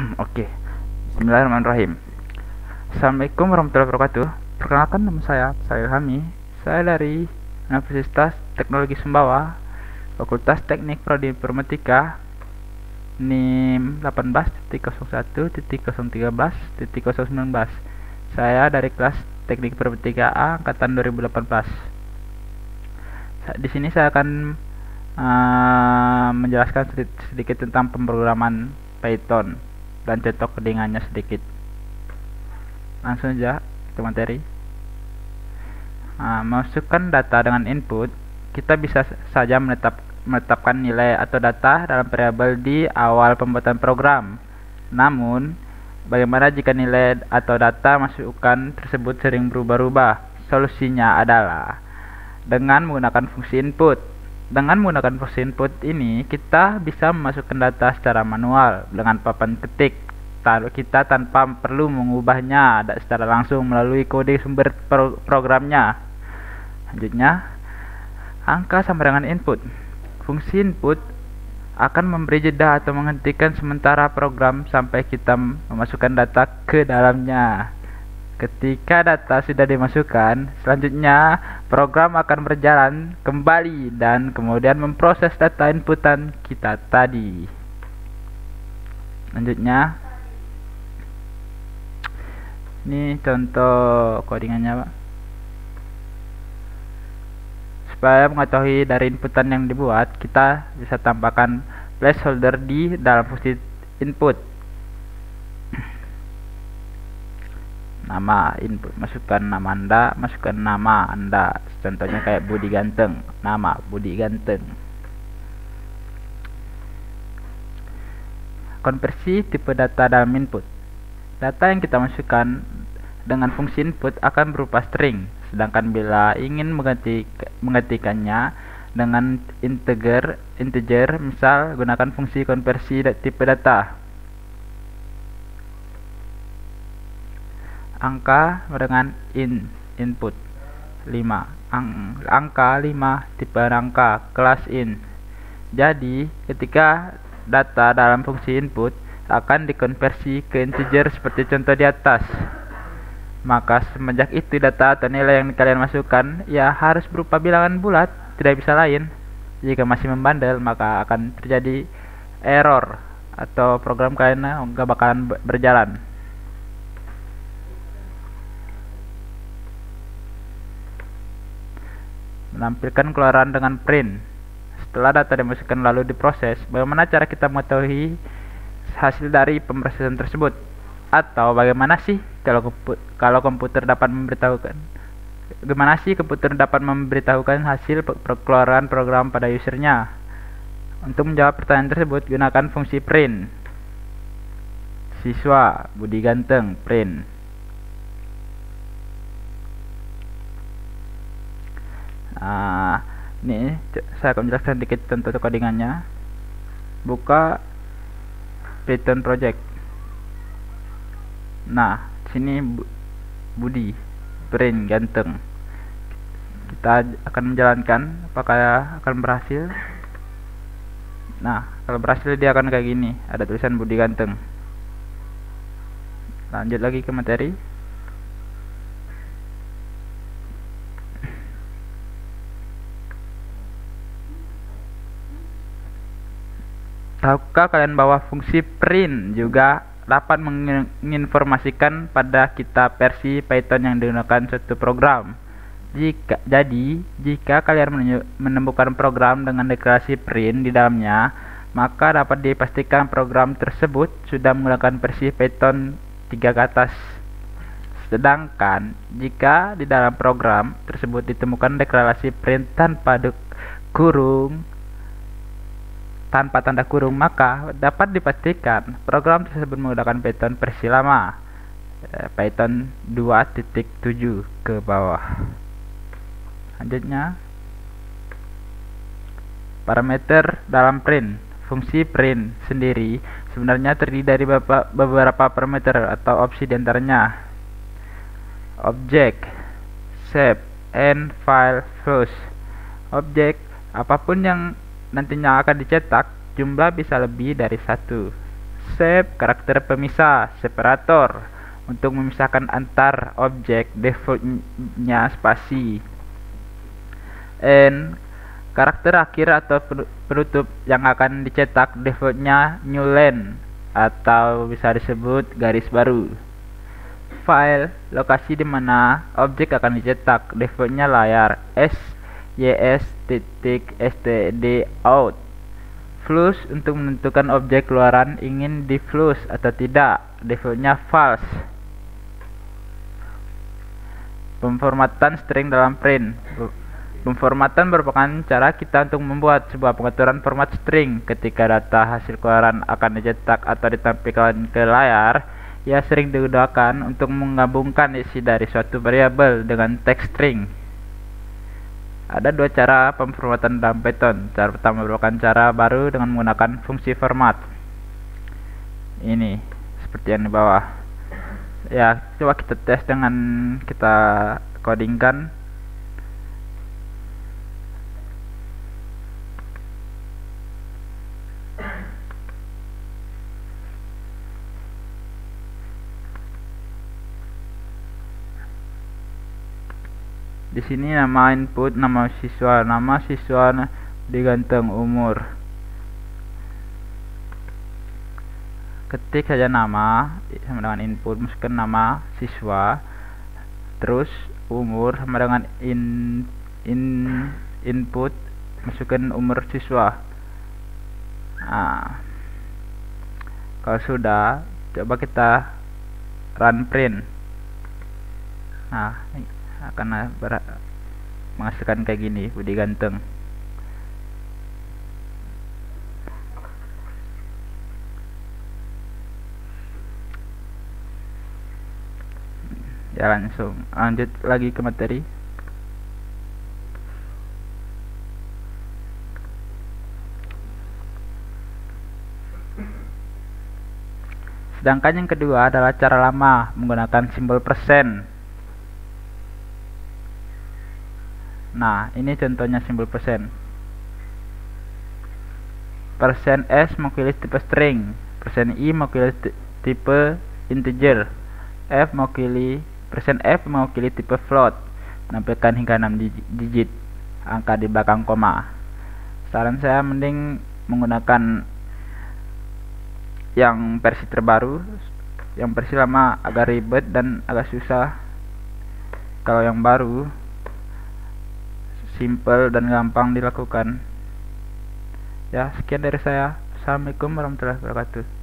Oke, Bismillahirrahmanirrahim. Assalamualaikum warahmatullahi wabarakatuh. Perkenalkan, nama saya Hami. Saya dari Universitas Teknologi Sumbawa, Fakultas Teknik Prodi Informatika, NIM 18.01.013.019. Saya dari kelas Teknik Informatika A angkatan 2018. Di sini saya akan menjelaskan sedikit tentang pemrograman Python dan contoh codingannya sedikit. Langsung saja ke materi. Masukkan data dengan input, kita bisa saja menetapkan nilai atau data dalam variabel di awal pembuatan program. Namun, bagaimana jika nilai atau data masukan tersebut sering berubah-ubah? Solusinya adalah dengan menggunakan fungsi input. Dengan menggunakan fungsi input ini, kita bisa memasukkan data secara manual dengan papan ketik. Kita tanpa perlu mengubahnya secara langsung melalui kode sumber programnya. Selanjutnya, angka sama dengan input. Fungsi input akan memberi jeda atau menghentikan sementara program sampai kita memasukkan data ke dalamnya. Ketika data sudah dimasukkan, selanjutnya program akan berjalan kembali dan kemudian memproses data inputan kita tadi. Selanjutnya, ini contoh codingannya, Pak. Supaya mengetahui dari inputan yang dibuat, kita bisa tambahkan placeholder di dalam fungsi input. Nama input, masukkan nama Anda, masukkan nama Anda. Contohnya kayak Budi Ganteng, nama Budi Ganteng. Konversi tipe data dalam input. Data yang kita masukkan dengan fungsi input akan berupa string, sedangkan bila ingin menggantikannya dengan integer, misal gunakan fungsi konversi tipe data. Angka dengan input 5, angka 5, tipe angka, kelas int. Jadi ketika data dalam fungsi input akan dikonversi ke integer seperti contoh di atas. Maka semenjak itu data atau nilai yang kalian masukkan ya harus berupa bilangan bulat, tidak bisa lain. Jika masih membandel maka akan terjadi error atau program kalian nggak bakalan berjalan. Menampilkan keluaran dengan print. Setelah data dimasukkan lalu diproses, bagaimana cara kita mengetahui hasil dari pemrosesan tersebut? Atau bagaimana sih kalau komputer dapat memberitahukan? Bagaimana sih komputer dapat memberitahukan hasil keluaran program pada usernya? Untuk menjawab pertanyaan tersebut, gunakan fungsi print. Siswa Budi Ganteng, print. Ini saya akan menjelaskan sedikit contoh codingannya. Buka Python project. Nah, sini Budi, print Ganteng. Kita akan menjalankan, apakah akan berhasil? Nah, kalau berhasil dia akan kayak gini, ada tulisan Budi Ganteng. Lanjut lagi ke materi. Tahukah kalian bahwa fungsi print juga dapat menginformasikan pada kita versi Python yang digunakan suatu program? Jika kalian menemukan program dengan deklarasi print di dalamnya, maka dapat dipastikan program tersebut sudah menggunakan versi Python 3 ke atas. Sedangkan jika di dalam program tersebut ditemukan deklarasi print tanpa tanda kurung, maka dapat dipastikan program tersebut menggunakan Python versi lama, Python 2.7 ke bawah. Selanjutnya, parameter dalam print. Fungsi print sendiri sebenarnya terdiri dari beberapa parameter atau opsi diantaranya object, shape, and file flows. Objek apapun yang nantinya akan dicetak, jumlah bisa lebih dari 1. Sep karakter pemisah, separator, untuk memisahkan antar objek, defaultnya spasi. N karakter akhir atau penutup yang akan dicetak, defaultnya new line atau bisa disebut garis baru. File lokasi di mana objek akan dicetak, defaultnya layar sys.std out. Flush untuk menentukan objek keluaran ingin di flush atau tidak, defaultnya false. Pemformatan string dalam print. Pemformatan merupakan cara kita untuk membuat sebuah pengaturan format string. Ketika data hasil keluaran akan dicetak atau ditampilkan ke layar, ia sering digunakan untuk menggabungkan isi dari suatu variabel dengan teks string. Ada dua cara pemformatan dalam Python. Cara pertama merupakan cara baru dengan menggunakan fungsi format. Ini seperti yang di bawah. Ya, coba kita tes dengan kita codingkan. Di sini nama input, nama siswa digantung umur. Ketik saja nama sama dengan input, masukkan nama siswa, terus umur sama dengan input, masukkan umur siswa. Nah, kalau sudah, coba kita run print. Nah, akan menghasilkan kayak gini, Budi ganteng. Ya, langsung lanjut lagi ke materi. Sedangkan yang kedua adalah cara lama menggunakan simbol persen. Nah, ini contohnya simbol persen. Persen S mewakili tipe string, persen I mewakili tipe integer, persen F mewakili tipe float, menampilkan hingga 6 digit angka di belakang koma. Saran saya mending menggunakan yang versi terbaru. Yang versi lama agak ribet dan agak susah. Kalau yang baru simple dan gampang dilakukan. Ya, sekian dari saya. Assalamualaikum warahmatullahi wabarakatuh.